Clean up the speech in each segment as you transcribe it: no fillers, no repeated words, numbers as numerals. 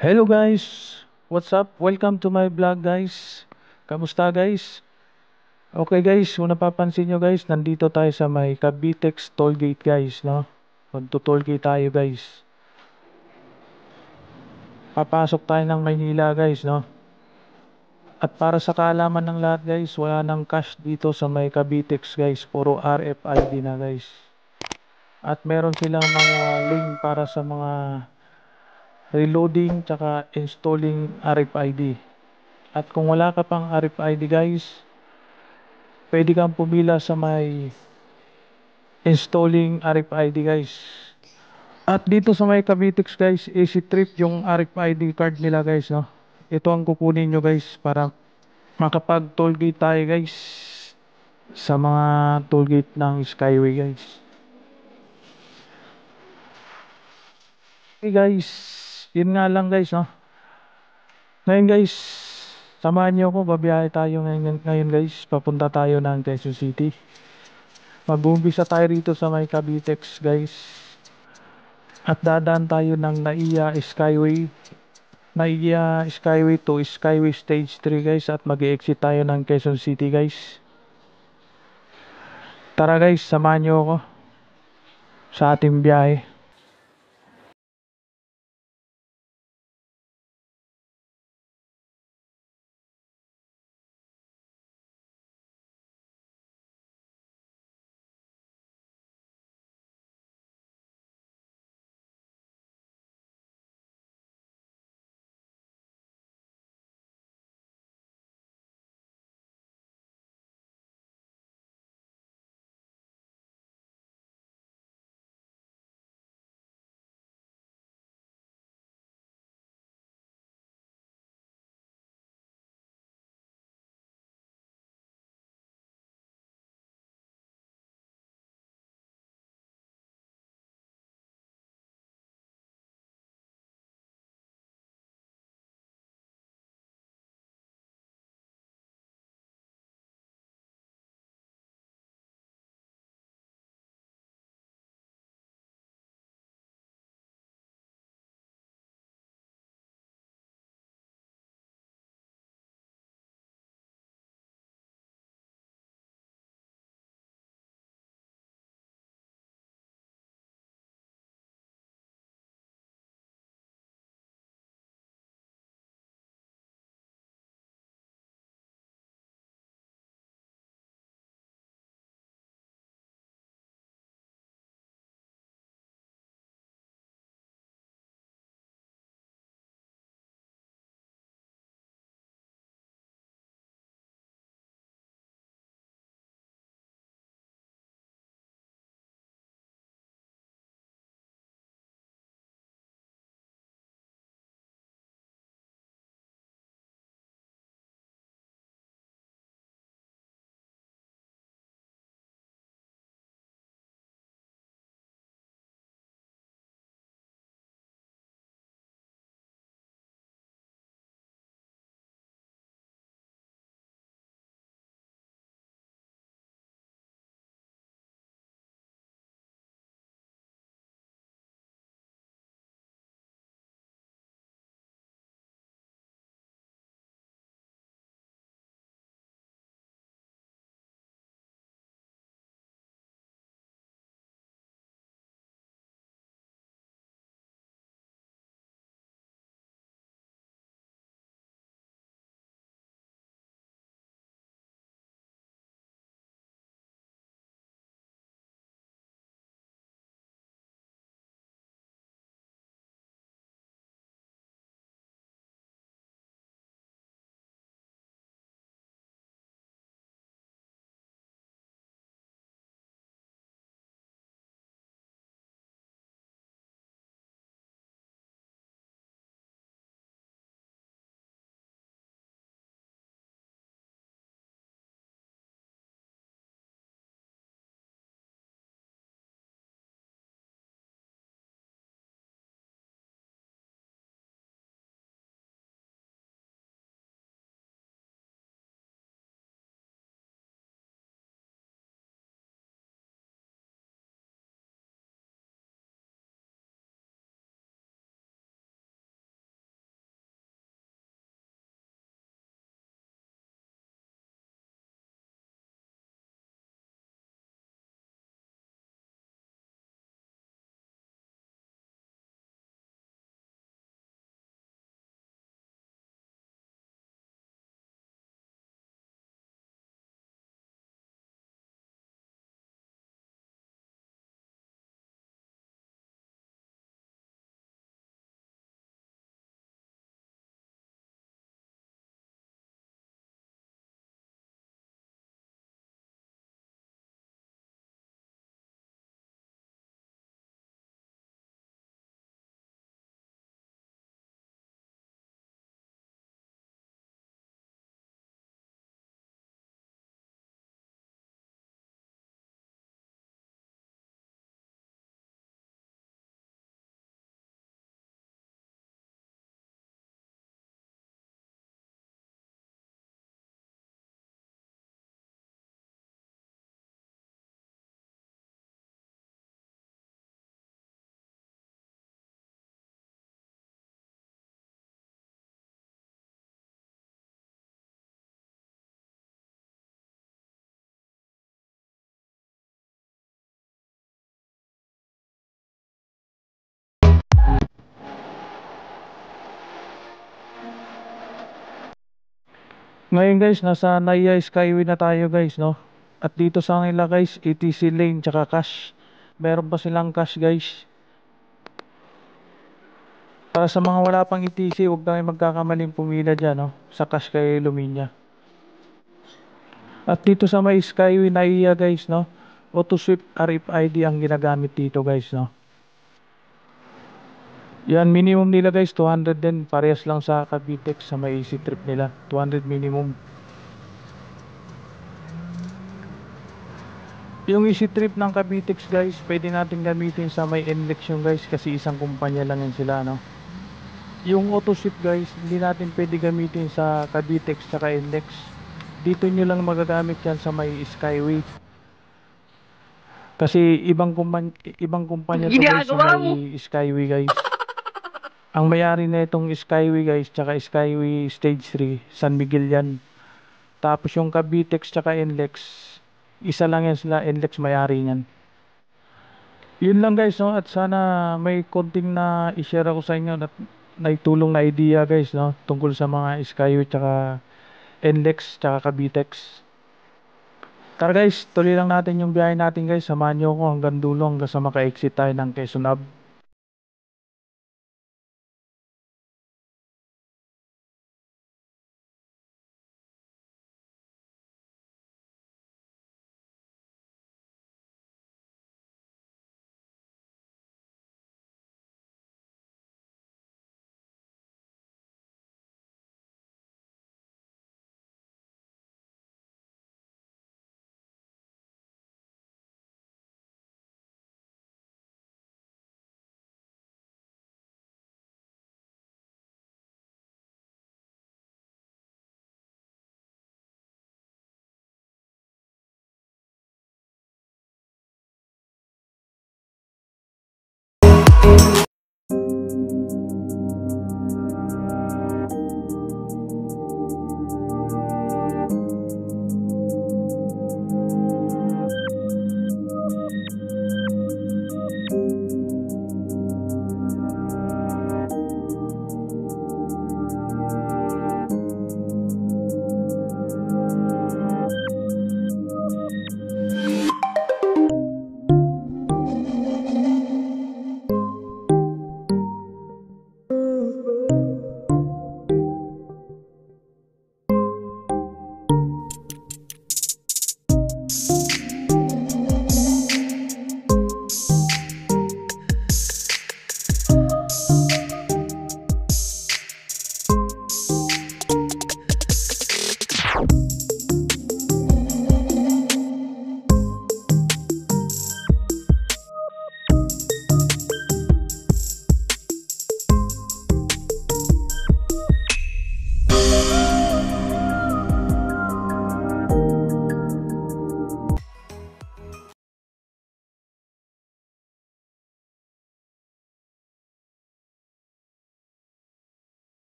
Hello guys, what's up? Welcome to my vlog guys. Kamusta guys? Okay guys, kung napapansin nyo guys, nandito tayo sa may Cavitex Tollgate guys, no? Magto-tollgate tayo guys. Papasok tayo ng Maynila guys, no? At para sa kaalaman ng lahat guys, wala nang cash dito sa may Cavitex guys. Puro RFID na guys. At meron silang mga link para sa mga reloading tsaka installing RFID. At kung wala ka pang RFID guys, pwede kang pumila sa may installing RFID guys. At dito sa may Cavitex guys, Easy Trip yung RFID card nila guys, no. Ito ang kukunin nyo guys para makapag tollgate tayo guys sa mga tollgate ng Skyway guys. Okay guys, yun nga lang guys, no. Ngayon guys, samahan nyo ako, babiyahe tayo ngayon guys. Papunta tayo ng Quezon City. Mag-uumpisa tayo rito sa may Cavitex guys. At dadaan tayo ng Naiya Skyway to Skyway Stage 3 guys. At mag-exit tayo ng Quezon City guys. Tara guys, samahan nyo ako sa ating biyahe. Ngayon guys, nasa Naya Skyway na tayo guys, no? At dito sa kanila guys, ETC lane tsaka cash. Meron pa silang cash guys. Para sa mga wala pang ETC, huwag na kayo magkakamaling pumila dyan, no? Sa cash kay Luminia. At dito sa may Skyway Naya guys, no? Auto sweep RFID ang ginagamit dito guys, no? Yan, minimum nila guys, 200 din. Parehas lang sa Cavitex sa may easy trip nila. 200 minimum. Yung easy trip ng Cavitex guys, pwede natin gamitin sa may NLEX yung guys kasi isang kumpanya lang yan sila, no? Yung auto sweep guys, hindi natin pwede gamitin sa Cavitex tsaka NLEX. Dito nyo lang magagamit yan sa may Skyway. Kasi ibang kumpanya to guys sa may Skyway guys. Ang may-ari na itong Skyway guys tsaka Skyway Stage 3, San Miguel yan. Tapos yung Cavitex tsaka NLEX, isa lang yan sila, NLEX may-ari niyan. Yun lang guys, no? At sana may konting na i-share ako sa inyo at naitulong na idea guys, no? Tungkol sa mga Skyway tsaka NLEX tsaka Cavitex. Tara guys, tuloy lang natin yung biyahe natin guys. Samahan nyo ako hanggang dulo hanggang sa maka-exit tayo ng Quezon Ave.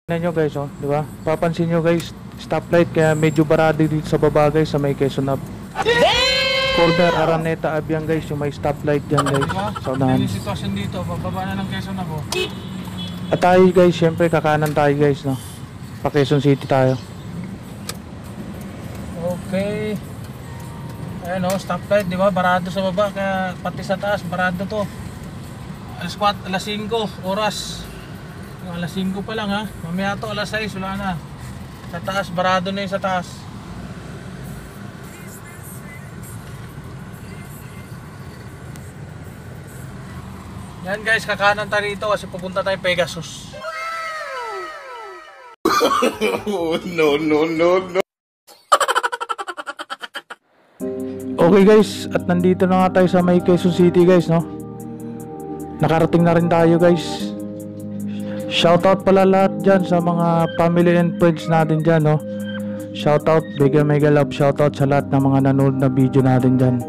Tignan nyo guys, oh, di ba? Papansin nyo guys, stoplight kaya medyo barado dito sa baba guys, sa may Quezon Ave. Corner Araneta Abiang guys, yung may stoplight dyan guys. Sa unahan. Yung sitwasyon dito, bababa na ng Quezon Ave. At tayo guys, syempre kakanan tayo guys, no? Pa Quezon City tayo. Okay. Ayan o, stoplight, di ba? Barado sa baba, kaya pati sa taas, barado to. Alas 5, oras. Alas 5 pa lang ha. Mamaya to, alas 6, wala na. Sa taas, barado na yung sa taas. Yan guys, kakanan tayo rito kasi pupunta tayo Pegasus. No. Okay guys, at nandito na nga tayo sa may Quezon City guys, no? Nakarating na rin tayo guys. Shoutout pala lahat dyan sa mga family and friends natin dyan, no? Shoutout, mega love shoutout sa lahat ng mga nanonood na video natin dyan.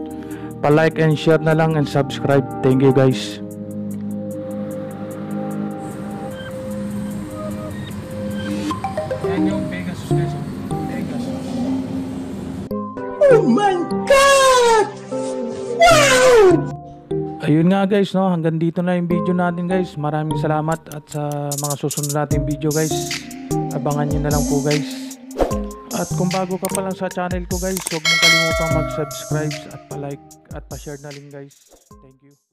Pa-like and share na lang and subscribe. Thank you guys. Yan yung Pegasus guys. Pegasus. Oh my God! Wow! Ayun nga guys, no, hanggang dito na yung video natin guys. Maraming salamat at sa mga susunod nating video guys, abangan nyo na lang po guys. At kung bago ka pa lang sa channel ko guys, huwag mong kalimutang mag-subscribe at pa-like at pa-share na rin guys. Thank you.